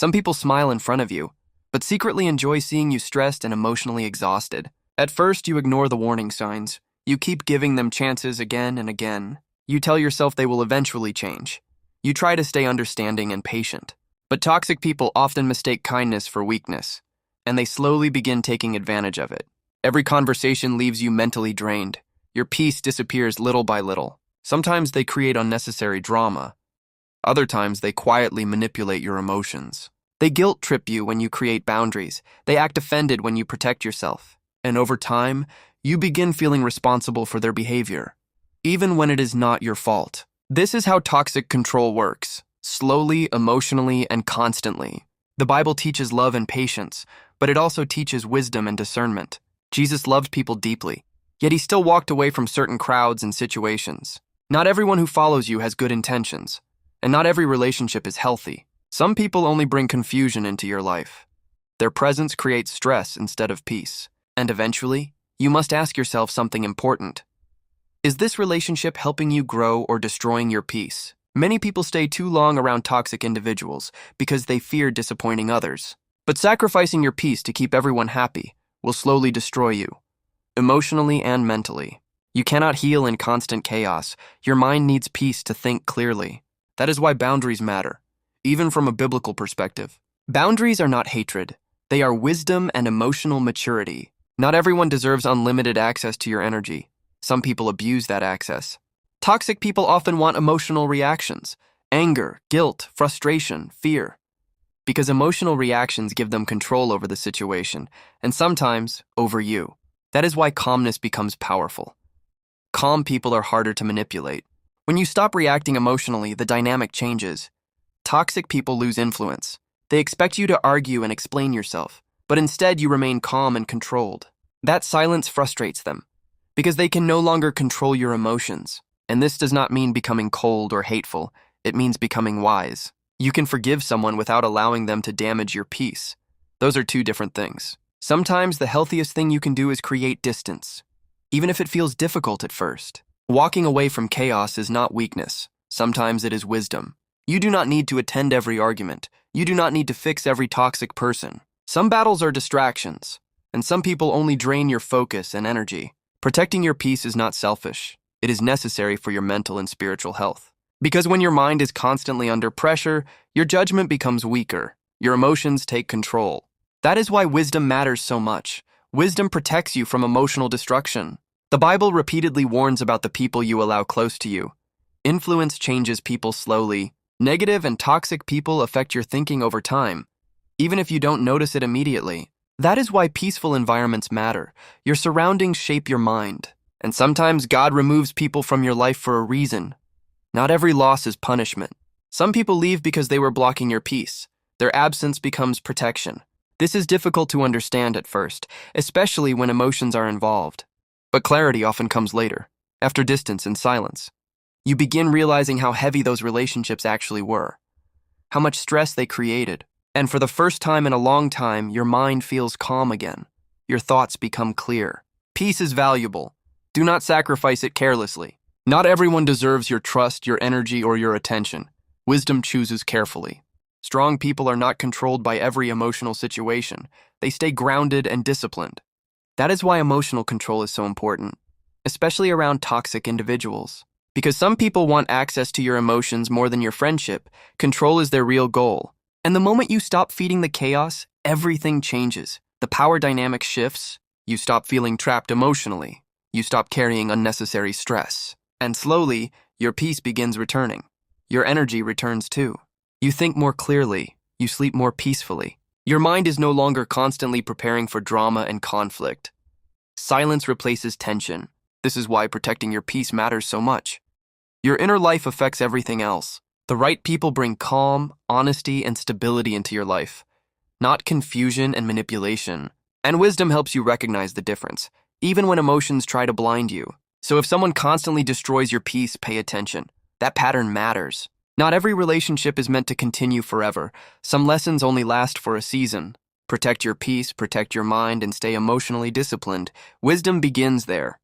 Some people smile in front of you, but secretly enjoy seeing you stressed and emotionally exhausted. At first, you ignore the warning signs. You keep giving them chances again and again. You tell yourself they will eventually change. You try to stay understanding and patient. But toxic people often mistake kindness for weakness, and they slowly begin taking advantage of it. Every conversation leaves you mentally drained. Your peace disappears little by little. Sometimes they create unnecessary drama. Other times they quietly manipulate your emotions. They guilt trip you when you create boundaries. They act offended when you protect yourself. And over time, you begin feeling responsible for their behavior, even when it is not your fault. This is how toxic control works. Slowly, emotionally, and constantly. The Bible teaches love and patience, but it also teaches wisdom and discernment. Jesus loved people deeply, yet he still walked away from certain crowds and situations. Not everyone who follows you has good intentions, and not every relationship is healthy. Some people only bring confusion into your life. Their presence creates stress instead of peace. And eventually, you must ask yourself something important. Is this relationship helping you grow or destroying your peace? Many people stay too long around toxic individuals because they fear disappointing others. But sacrificing your peace to keep everyone happy will slowly destroy you, emotionally and mentally. You cannot heal in constant chaos. Your mind needs peace to think clearly. That is why boundaries matter, even from a biblical perspective. Boundaries are not hatred. They are wisdom and emotional maturity. Not everyone deserves unlimited access to your energy. Some people abuse that access. Toxic people often want emotional reactions, anger, guilt, frustration, fear, because emotional reactions give them control over the situation, and sometimes over you. That is why calmness becomes powerful. Calm people are harder to manipulate. When you stop reacting emotionally, the dynamic changes. Toxic people lose influence. They expect you to argue and explain yourself, but instead you remain calm and controlled. That silence frustrates them, because they can no longer control your emotions. And this does not mean becoming cold or hateful. It means becoming wise. You can forgive someone without allowing them to damage your peace. Those are two different things. Sometimes the healthiest thing you can do is create distance, even if it feels difficult at first. Walking away from chaos is not weakness. Sometimes it is wisdom. You do not need to attend every argument. You do not need to fix every toxic person. Some battles are distractions, and some people only drain your focus and energy. Protecting your peace is not selfish. It is necessary for your mental and spiritual health. Because when your mind is constantly under pressure, your judgment becomes weaker. Your emotions take control. That is why wisdom matters so much. Wisdom protects you from emotional destruction. The Bible repeatedly warns about the people you allow close to you. Influence changes people slowly. Negative and toxic people affect your thinking over time, even if you don't notice it immediately. That is why peaceful environments matter. Your surroundings shape your mind. And sometimes God removes people from your life for a reason. Not every loss is punishment. Some people leave because they were blocking your peace. Their absence becomes protection. This is difficult to understand at first, especially when emotions are involved. But clarity often comes later, after distance and silence. You begin realizing how heavy those relationships actually were, how much stress they created. And for the first time in a long time, your mind feels calm again. Your thoughts become clear. Peace is valuable. Do not sacrifice it carelessly. Not everyone deserves your trust, your energy, or your attention. Wisdom chooses carefully. Strong people are not controlled by every emotional situation. They stay grounded and disciplined. That is why emotional control is so important, especially around toxic individuals. Because some people want access to your emotions more than your friendship. Control is their real goal. And the moment you stop feeding the chaos, everything changes. The power dynamic shifts. You stop feeling trapped emotionally. You stop carrying unnecessary stress. And slowly, your peace begins returning. Your energy returns too. You think more clearly. You sleep more peacefully. Your mind is no longer constantly preparing for drama and conflict. Silence replaces tension. This is why protecting your peace matters so much. Your inner life affects everything else. The right people bring calm, honesty, and stability into your life, not confusion and manipulation. And wisdom helps you recognize the difference, even when emotions try to blind you. So if someone constantly destroys your peace, pay attention. That pattern matters. Not every relationship is meant to continue forever. Some lessons only last for a season. Protect your peace, protect your mind, and stay emotionally disciplined. Wisdom begins there.